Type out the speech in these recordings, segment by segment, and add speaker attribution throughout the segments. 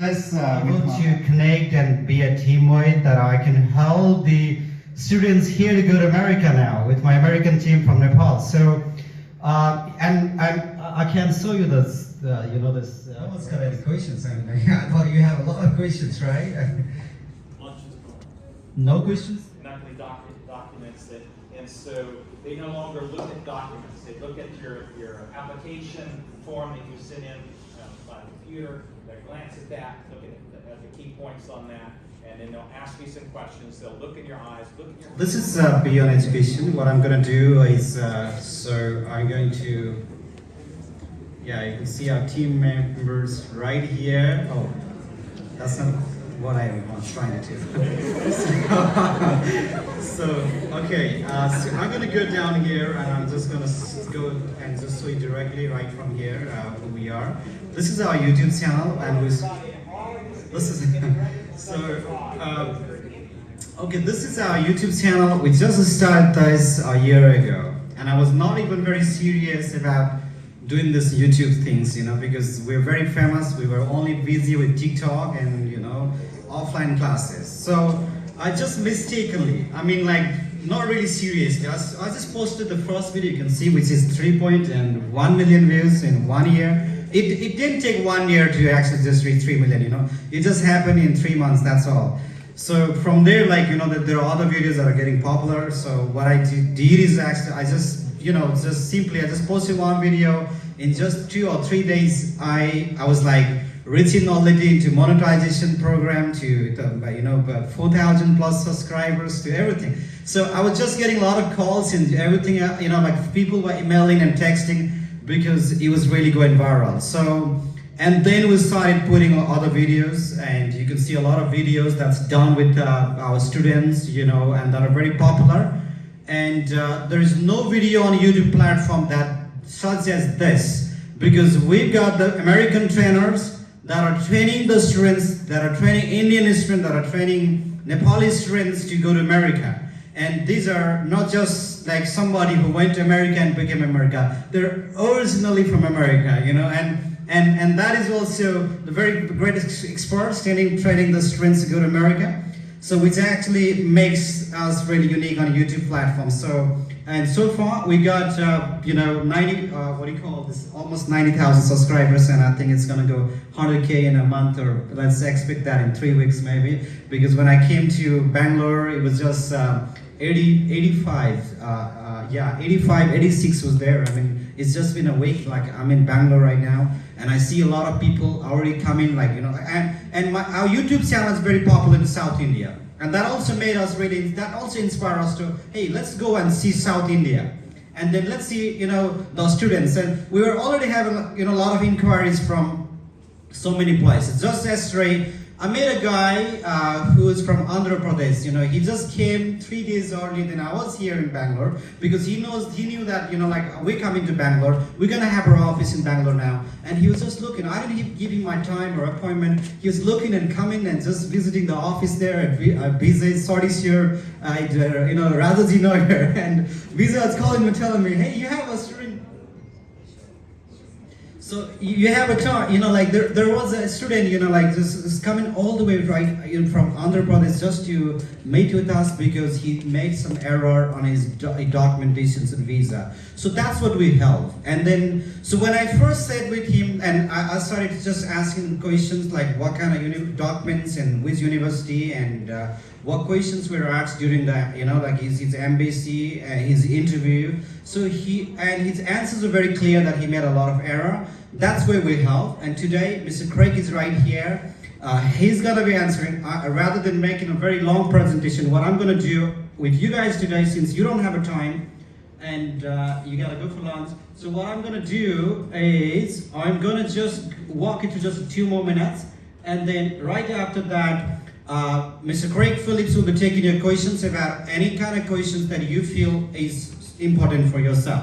Speaker 1: Let's
Speaker 2: able to connect and be a teamwork that I can help the students here to go to America now with my American team from Nepal. So, and I can show you this, this.
Speaker 1: No one's got any questions. I thought you have a lot of questions, right?
Speaker 2: No questions?
Speaker 3: Nightly documents that, and so they no longer look at documents. They look at your application form that you sent in by computer. They glance at that, look at the key points on that, and then they'll ask you some questions. They'll look in your eyes, look in your.
Speaker 2: This is beyond education. What I'm going to do is, so I'm going to, yeah, you can see our team members right here. Oh, that's not what I was trying to do. Okay, so I'm going to go down here and I'm just going to go and just show you directly right from here who we are. This is our YouTube channel and this is, so, okay, this is our YouTube channel. We just started this a year ago and I was not even very serious about doing this YouTube things, because we're very famous. We were only busy with TikTok and, offline classes. So I just mistakenly, not really seriously, I just posted the first video you can see, which is 3.1 million views in 1 year. It didn't take 1 year to actually just reach 3 million, It just happened in 3 months, that's all. So from there, that there are other videos that are getting popular. So what I did is actually, I just posted one video. In just 2 or 3 days, I was like reaching already into monetization program to 4,000 plus subscribers to everything. So I was just getting a lot of calls and everything, people were emailing and texting because it was really going viral. So, and then we started putting other videos, and you can see a lot of videos that's done with our students, and that are very popular. And there is no video on YouTube platform that such as this, because we've got the American trainers that are training the students, that are training Indian students, that are training Nepali students to go to America. And these are not just like somebody who went to America and became America. They're originally from America, and that is also the very greatest experts training the students to go to America. So which actually makes us really unique on a YouTube platform. So far we got 90 almost 90,000 subscribers, and I think it's gonna go 100K in a month, or let's expect that in 3 weeks maybe, because when I came to Bangalore it was just 85, 86 was there. It's just been a week, I'm in Bangalore right now, and I see a lot of people already coming, our YouTube channel is very popular in South India. And that also made us that also inspired us to, hey, let's go and see South India. And then let's see, the students. And we were already having, a lot of inquiries from so many places. Just yesterday, I met a guy who is from Andhra Pradesh. He just came 3 days early than I was here in Bangalore, because he knew that, we're coming to Bangalore. We're gonna have our office in Bangalore now. And he was just looking. I didn't give him my time or appointment. He was looking and coming and just visiting the office there at Vijay, sorry sir, Radhaji Nagar. And Vijay was calling me, telling me, hey, you have a student. So you have a car, there was a student, just coming all the way from Andhra Pradesh just to meet with us because he made some error on his documentations and visa. So that's what we help. And then, so when I first sat with him and I started just asking questions like what kind of documents and which university and what questions were asked during the, his embassy, his interview. So his answers were very clear that he made a lot of error. That's where we help. And today, Mr. Craig is right here. He's gonna be answering, rather than making a very long presentation, what I'm gonna do with you guys today, since you don't have a time, and you gotta go for lunch. So what I'm gonna do is, I'm gonna just walk into just 2 more minutes, and then right after that, Mr. Craig Phillips will be taking your questions about any kind of questions that you feel is important for yourself.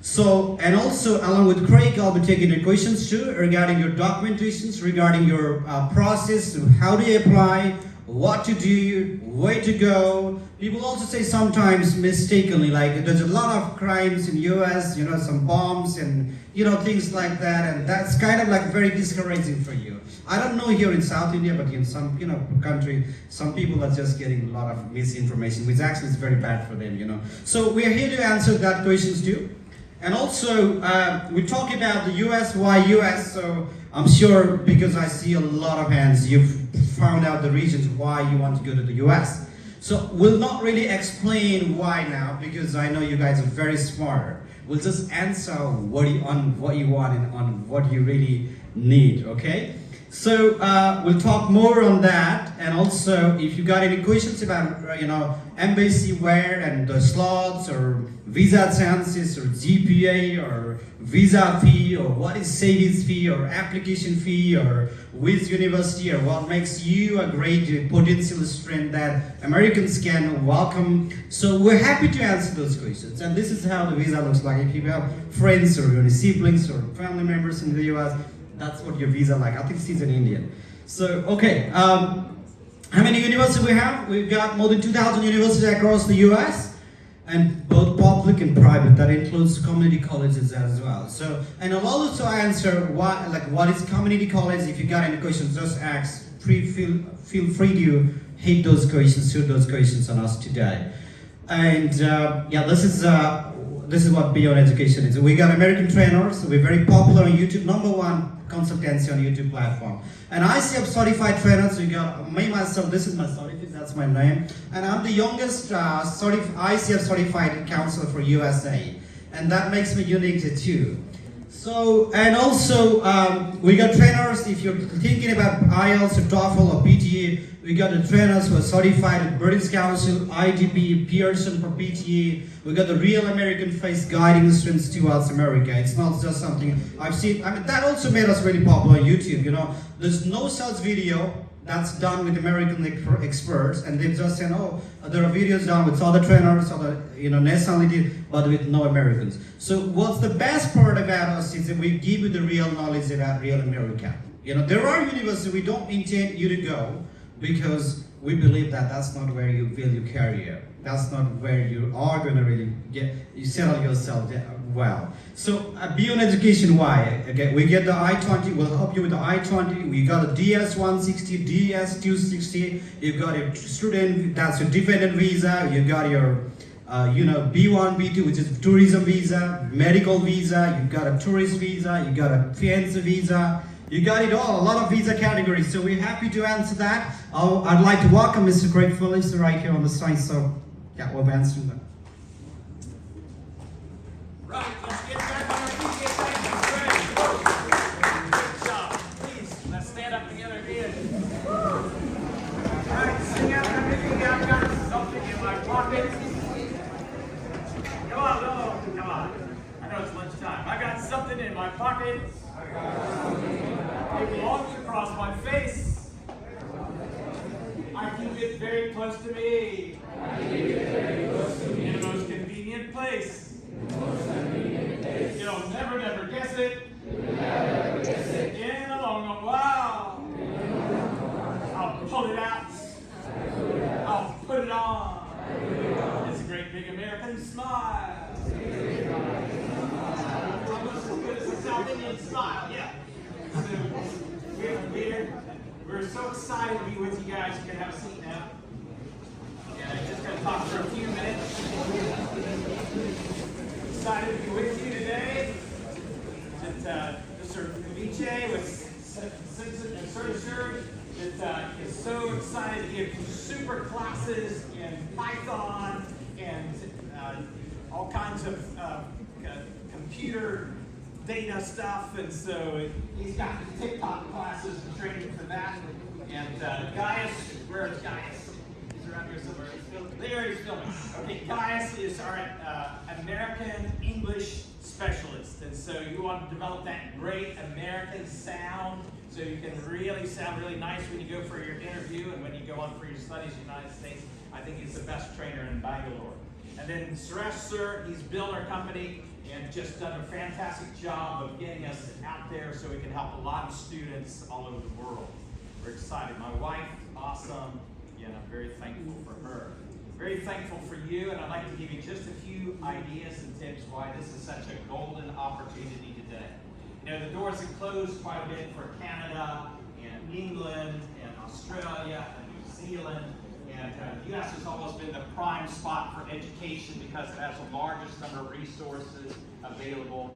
Speaker 2: So, and also along with Craig, I'll be taking your questions too regarding your documentations, regarding your process, how do you apply, what to do, where to go. People also say sometimes mistakenly, like there's a lot of crimes in US, you know, some bombs and, you know, things like that, and that's kind of like very discouraging for you. I don't know here in South India, but in some, you know, country, some people are just getting a lot of misinformation, which actually is very bad for them, you know. So we're here to answer that questions too. And also, we talk about the US, why US, so I'm sure because I see a lot of hands, you've found out the reasons why you want to go to the US. So we'll not really explain why now, because I know you guys are very smart. We'll just answer what you want and on what you really need, okay? So we'll talk more on that, and also if you got any questions about you know, embassy where and the slots or visa chances or GPA or visa fee or what is savings fee or application fee or which university or what makes you a great potential student that Americans can welcome. So we're happy to answer those questions, and this is how the visa looks like. If you have friends or any siblings or family members in the US, that's what your visa like. I think she's an Indian. So, okay. How many universities we have? We've got more than 2,000 universities across the US, and both public and private. That includes community colleges as well. So, and I'll also answer why, like, what is community college. If you got any questions, just ask. Feel free to hit those questions, shoot those questions on us today. And yeah, this is what Beyond Education is. We got American trainers. We're very popular on YouTube. #1 consultancy on YouTube platform. And ICF certified trainers. We got me myself. This is my certificate. That's my name. And I'm the youngest ICF certified counselor for USA. And that makes me unique too. So, and also we got trainers. If you're thinking about IELTS or TOEFL or PTE, we got the trainers who are certified at British Council, IDP, Pearson for PTE. We got the real American face guiding students towards America. It's not just something I've seen. I mean, that also made us really popular on YouTube. You know, there's no such video that's done with American experts, and they've just said, oh, there are videos done with other trainers, other, you know, nationality, but with no Americans. So what's the best part about us is that we give you the real knowledge about real America. You know, there are universities we don't intend you to go because we believe that that's not where you build your career. That's not where you are going to really you settle yourself well. So Beyond Education, why? Okay, we get the I-20, we'll help you with the I-20. We got a DS-160, DS-260. You've got a student, that's a dependent visa. You got your you know, B1, B2, which is tourism visa, medical visa. You've got a tourist visa. You got a fiance visa. You got it all, a lot of visa categories. So we're happy to answer that. I'd like to welcome Mr. Craig Phillips right here on the side. So yeah, we'll answer that.
Speaker 3: Right, let's get back on our feet. Thank you, Craig. Good job. Please, let's stand up together again. All right, sing out everything. I've got something in my pocket. Come on, no, come on. I know it's lunchtime. I got something in my pocket. It belongs across my face. I keep it very close to me. In the most convenient place. You'll never guess it. In a long while. I'll pull it out. I'll put it on. It's a great big American smile. It's a South Indian smile, yeah. So we're so excited to be with you guys. You can have a seat now. And I'm just going to talk for a few minutes. Excited to be with you today. That Mr. Viche was so assured that is so excited to give super classes in Python and all kinds of computer data stuff, and so he's got the TikTok classes and training for that. And Gaius, where is Gaius? He's around here somewhere. There he's filming. Okay, Gaius is our American English specialist, and so you want to develop that great American sound, so you can really sound really nice when you go for your interview and when you go on for your studies in the United States. I think he's the best trainer in Bangalore. And then Suresh Sir, he's built our company and just done a fantastic job of getting us out there so we can help a lot of students all over the world. We're excited. My wife, awesome. again, I'm very thankful for her. Very thankful for you, and I'd like to give you just a few ideas and tips why this is such a golden opportunity today. You know, the doors have closed quite a bit for Canada and England and Australia and New Zealand, and the U.S. has almost been the prime spot for education because it has the largest number of resources available.